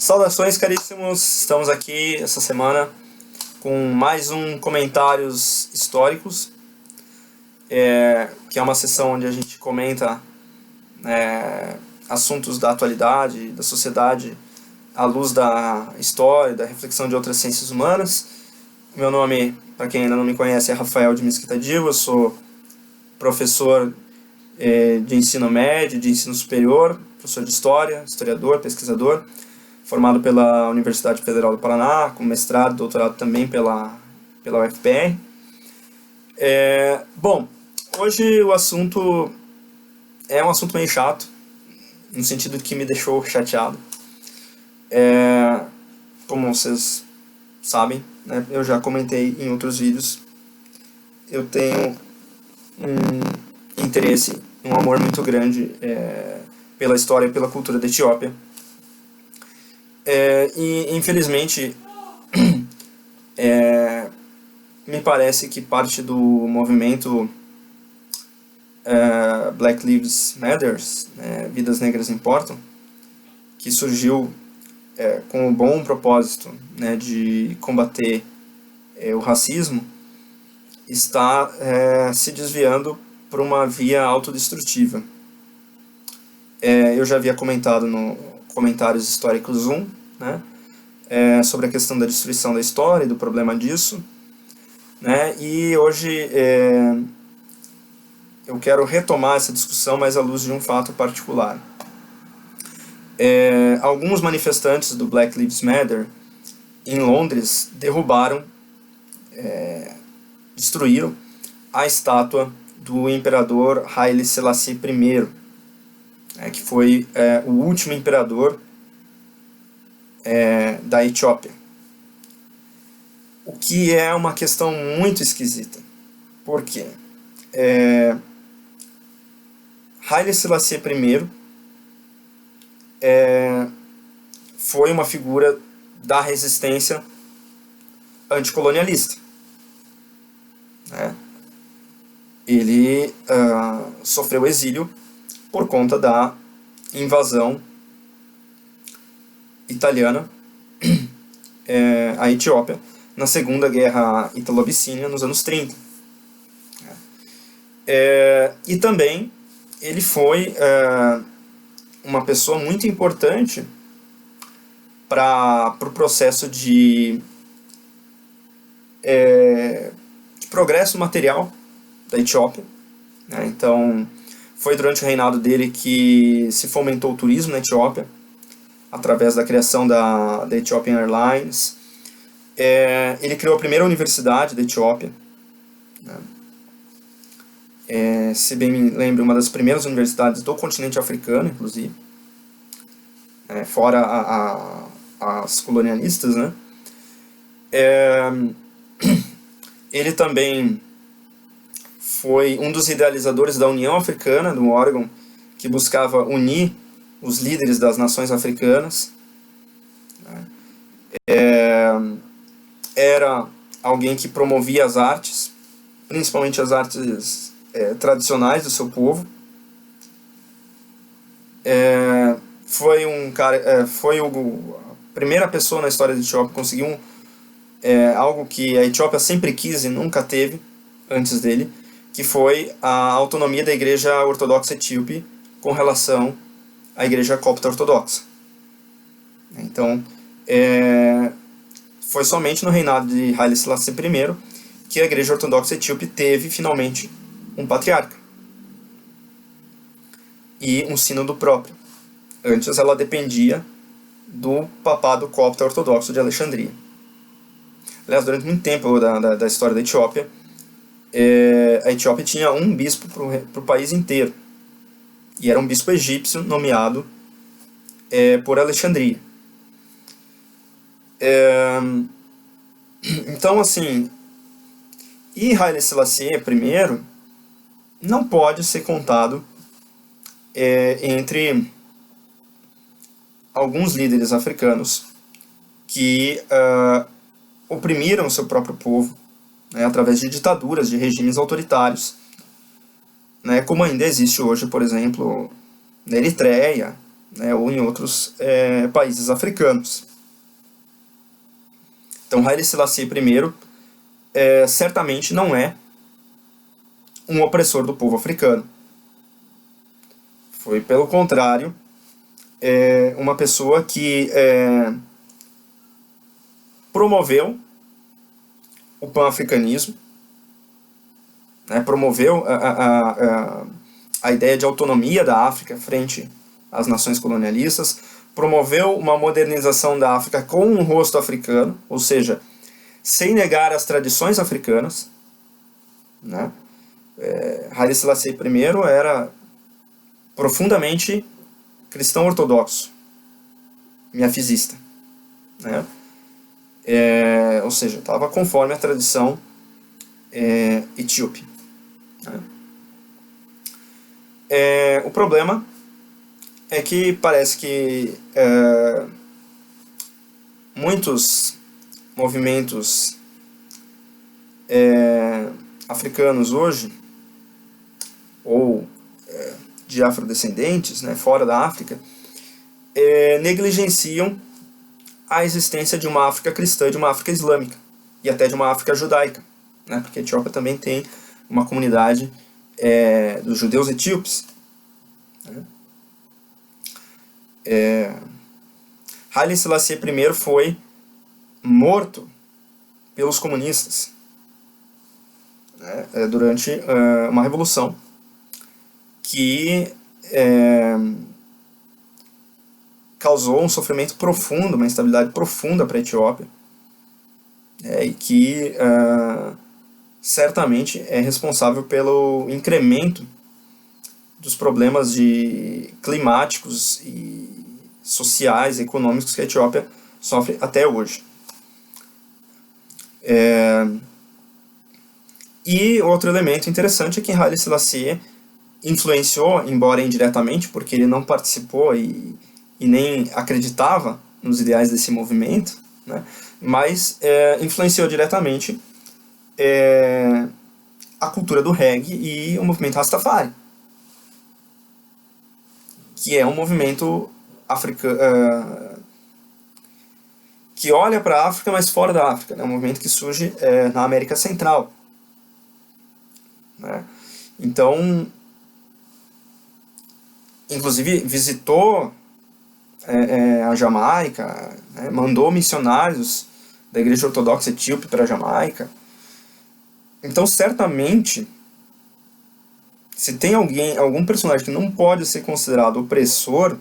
Saudações, caríssimos! Estamos aqui essa semana com mais um Comentários Históricos, que é uma sessão onde a gente comenta assuntos da atualidade, da sociedade, à luz da história, da reflexão de outras ciências humanas. Meu nome, para quem ainda não me conhece, é Rafael de Mesquita Divo. Eu sou professor de ensino médio, de ensino superior, professor de história, historiador, pesquisador, formado pela Universidade Federal do Paraná, com mestrado, doutorado também pela UFPR. Bom, hoje o assunto é um assunto meio chato, no sentido de que me deixou chateado. Como vocês sabem, né, eu já comentei em outros vídeos, eu tenho um interesse, um amor muito grande pela história e pela cultura da Etiópia. E infelizmente me parece que parte do movimento Black Lives Matter, Vidas Negras Importam, que surgiu com o bom propósito, de combater o racismo, está se desviando por uma via autodestrutiva. Eu já havia comentado no Comentários Históricos 1, sobre a questão da destruição da história e do problema disso, e hoje eu quero retomar essa discussão, mas à luz de um fato particular. Alguns manifestantes do Black Lives Matter em Londres derrubaram, destruíram a estátua do imperador Haile Selassie I, que foi o último imperador da Etiópia. O que é uma questão muito esquisita. Por quê? Haile Selassie I foi uma figura da resistência anticolonialista. Ele sofreu exílio por conta da invasão italiana à Etiópia na Segunda Guerra Italo-Abissínia, nos anos 30. E também ele foi uma pessoa muito importante para o processo de progresso material da Etiópia. Então, foi durante o reinado dele que se fomentou o turismo na Etiópia, através da criação da Ethiopian Airlines. Ele criou a primeira universidade da Etiópia. Se bem me lembro, uma das primeiras universidades do continente africano, inclusive, fora as colonialistas. Ele também foi um dos idealizadores da União Africana, do órgão que buscava unir os líderes das nações africanas. Era alguém que promovia as artes, principalmente as artes tradicionais do seu povo. Foi a primeira pessoa na história da Etiópia que conseguiu algo que a Etiópia sempre quis e nunca teve antes dele, que foi a autonomia da Igreja Ortodoxa Etíope com relação à Igreja Copta Ortodoxa. Então, foi somente no reinado de Haile Selassie I que a Igreja Ortodoxa Etíope teve, finalmente, um patriarca e um sínodo próprio. Antes ela dependia do papado Copta Ortodoxo de Alexandria. Aliás, durante muito tempo da história da Etiópia, a Etiópia tinha um bispo para o país inteiro, e era um bispo egípcio nomeado por Alexandria. Então, assim, e Haile Selassie I não pode ser contado entre alguns líderes africanos que oprimiram o seu próprio povo, através de ditaduras, de regimes autoritários, como ainda existe hoje, por exemplo, na Eritreia, né, ou em outros países africanos. Então Haile Selassie I certamente não é um opressor do povo africano. Foi, pelo contrário, uma pessoa que promoveu o pan-africanismo, né, promoveu a ideia de autonomia da África frente às nações colonialistas, promoveu uma modernização da África com um rosto africano, ou seja, sem negar as tradições africanas, né? Haile Selassie I era profundamente cristão ortodoxo, miafisista, né? Ou seja, estava conforme a tradição etíope, né? O problema é que parece que muitos movimentos africanos hoje, ou de afrodescendentes, né, fora da África, negligenciam a existência de uma África cristã, de uma África islâmica, e até de uma África judaica, né, porque a Etiópia também tem uma comunidade dos judeus etíopes, né. Haile Selassie I foi morto pelos comunistas, né, durante uma revolução que causou um sofrimento profundo, uma instabilidade profunda para a Etiópia, e que certamente é responsável pelo incremento dos problemas climáticos e sociais, econômicos que a Etiópia sofre até hoje. E outro elemento interessante é que Haile Selassie influenciou, embora indiretamente, porque ele não participou e nem acreditava nos ideais desse movimento, né, mas influenciou diretamente a cultura do reggae e o movimento Rastafari, que é um movimento africano que olha para a África, mas fora da África, né, um movimento que surge na América Central, né. Então, inclusive visitou a Jamaica, né, mandou missionários da Igreja Ortodoxa Etíope para a Jamaica. Então, certamente, se tem algum personagem que não pode ser considerado opressor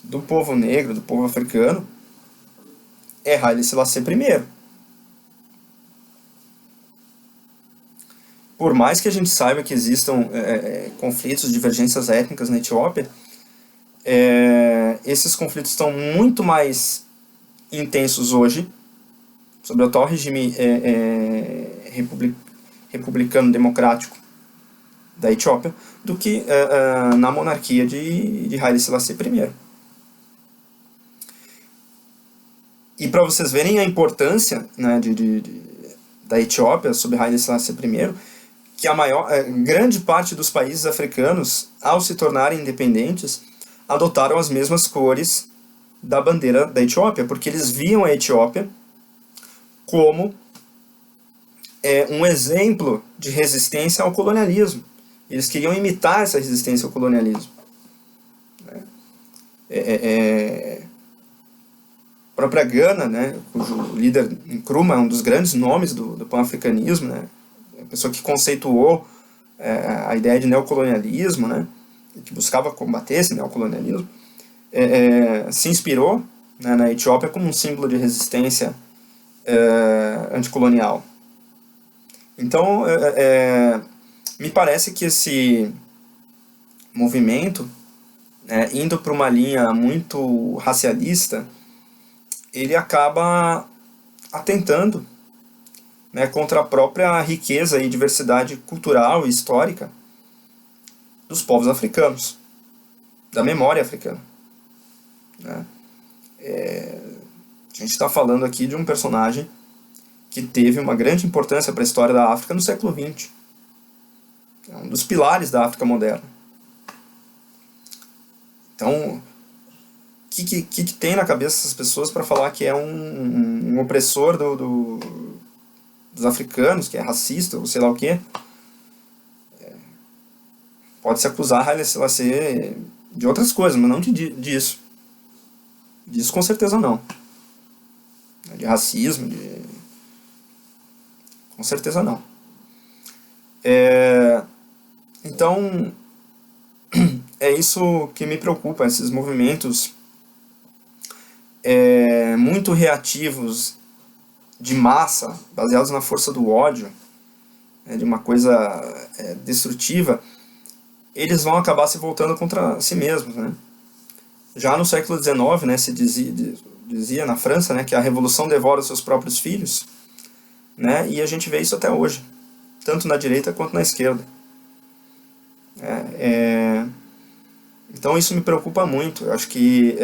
do povo negro, do povo africano, é Haile Selassie I. Por mais que a gente saiba que existam conflitos, divergências étnicas na Etiópia, esses conflitos estão muito mais intensos hoje, sobre o atual regime republicano democrático da Etiópia, do que na monarquia de Haile Selassie I. E para vocês verem a importância, né, da Etiópia sobre Haile Selassie I, que grande parte dos países africanos, ao se tornarem independentes, adotaram as mesmas cores da bandeira da Etiópia, porque eles viam a Etiópia como um exemplo de resistência ao colonialismo. Eles queriam imitar essa resistência ao colonialismo. A própria Gana, né, cujo líder Nkrumah é um dos grandes nomes do pan-africanismo, né, a pessoa que conceituou a ideia de neocolonialismo, né, que buscava combater esse neocolonialismo, se inspirou, né, na Etiópia como um símbolo de resistência anticolonial. Então, me parece que esse movimento, indo para uma linha muito racialista, ele acaba atentando, né, contra a própria riqueza e diversidade cultural e histórica dos povos africanos, da memória africana, né. A gente está falando aqui de um personagem que teve uma grande importância para a história da África no século XX. É um dos pilares da África moderna. Então, o que tem na cabeça dessas pessoas para falar que é um opressor dos africanos, que é racista, ou sei lá o quê? Pode se acusar Haile Selassie de outras coisas, mas não disso. Disso com certeza não. De racismo, com certeza não. Então, é isso que me preocupa, esses movimentos muito reativos de massa, baseados na força do ódio, de uma coisa destrutiva, eles vão acabar se voltando contra si mesmos, né? Já no século XIX, né, se dizia na França, né, que a revolução devora os seus próprios filhos, né, e a gente vê isso até hoje, tanto na direita quanto na esquerda. Então isso me preocupa muito. Eu acho que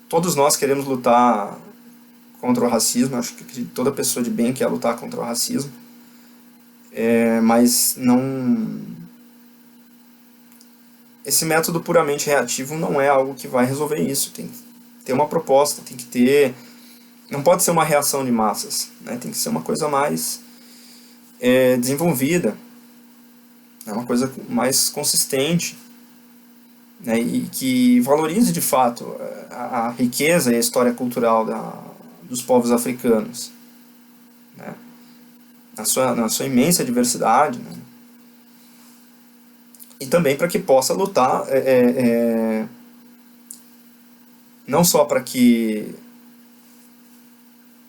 todos nós queremos lutar contra o racismo. Eu acho que toda pessoa de bem quer lutar contra o racismo, mas não... Esse método puramente reativo não é algo que vai resolver isso. Tem que ter uma proposta, tem que ter... Não pode ser uma reação de massas, né? Tem que ser uma coisa mais desenvolvida, uma coisa mais consistente, né? E que valorize de fato a riqueza e a história cultural dos povos africanos, né? Na sua imensa diversidade, né? E também para que possa lutar não só para que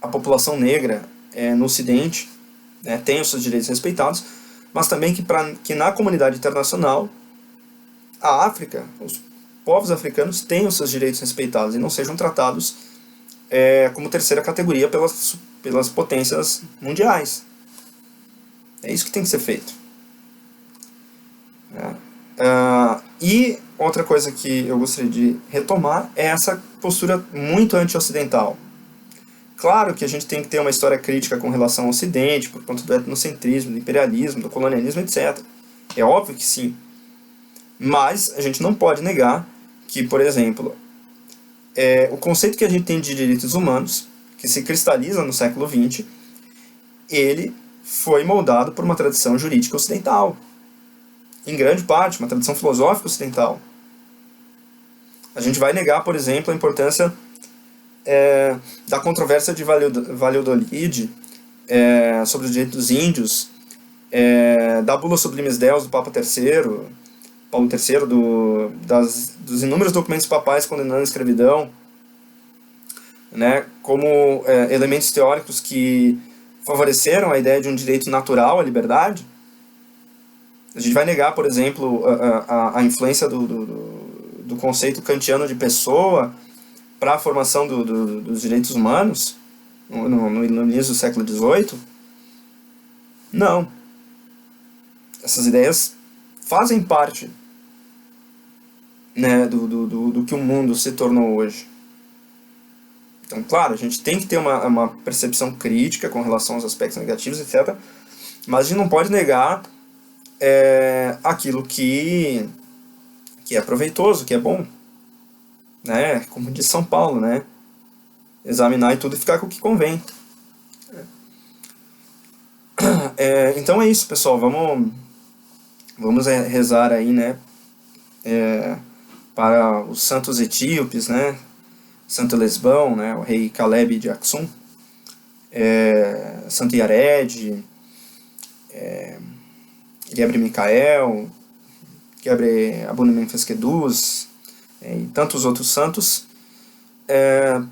a população negra no Ocidente tenha os seus direitos respeitados, mas também que na comunidade internacional a África, os povos africanos tenham os seus direitos respeitados e não sejam tratados como terceira categoria pelas potências mundiais. É isso que tem que ser feito. E outra coisa que eu gostaria de retomar é essa postura muito anti-ocidental. Claro que a gente tem que ter uma história crítica com relação ao Ocidente, por conta do etnocentrismo, do imperialismo, do colonialismo, etc. É óbvio que sim. Mas a gente não pode negar que, por exemplo, o conceito que a gente tem de direitos humanos, que se cristaliza no século XX, ele foi moldado por uma tradição jurídica ocidental. Em grande parte, uma tradição filosófica ocidental. A gente vai negar, por exemplo, a importância da controvérsia de Valladolid sobre os direitos dos índios, da Bula Sublimes Deus do Papa III, Paulo III, dos inúmeros documentos papais condenando a escravidão, né, como elementos teóricos que favoreceram a ideia de um direito natural à liberdade. A gente vai negar, por exemplo, a influência do conceito kantiano de pessoa para a formação dos direitos humanos no início do século XVIII? Não. Essas ideias fazem parte, né, do que o mundo se tornou hoje. Então, claro, a gente tem que ter uma percepção crítica com relação aos aspectos negativos, etc. Mas a gente não pode negar aquilo que é proveitoso, que é bom, né? Como diz São Paulo, né? Examinar e tudo e ficar com o que convém. Então é isso, pessoal. Vamos rezar aí, né? Para os santos etíopes, né? Santo Lesbão, né? O rei Caleb de Aksum, Santo Yared, Gebre Micael, Gebre Abuna Memphis Kedus, e tantos outros santos,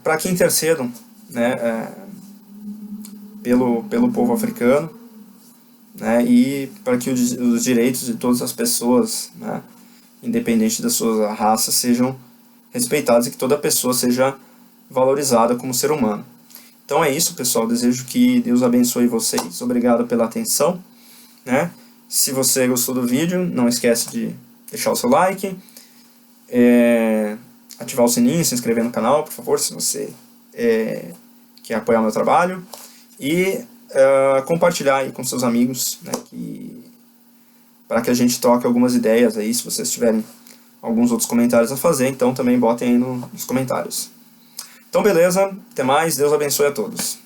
para que intercedam, né, pelo povo africano, né, e para que os direitos de todas as pessoas, né, independente da sua raça, sejam respeitados e que toda pessoa seja valorizada como ser humano. Então é isso, pessoal. Desejo que Deus abençoe vocês. Obrigado pela atenção, né? Se você gostou do vídeo, não esquece de deixar o seu like, ativar o sininho, se inscrever no canal, por favor, se você quer apoiar o meu trabalho, e compartilhar aí com seus amigos, né, para que a gente troque algumas ideias aí, se vocês tiverem alguns outros comentários a fazer, então também botem aí nos comentários. Então beleza, até mais, Deus abençoe a todos.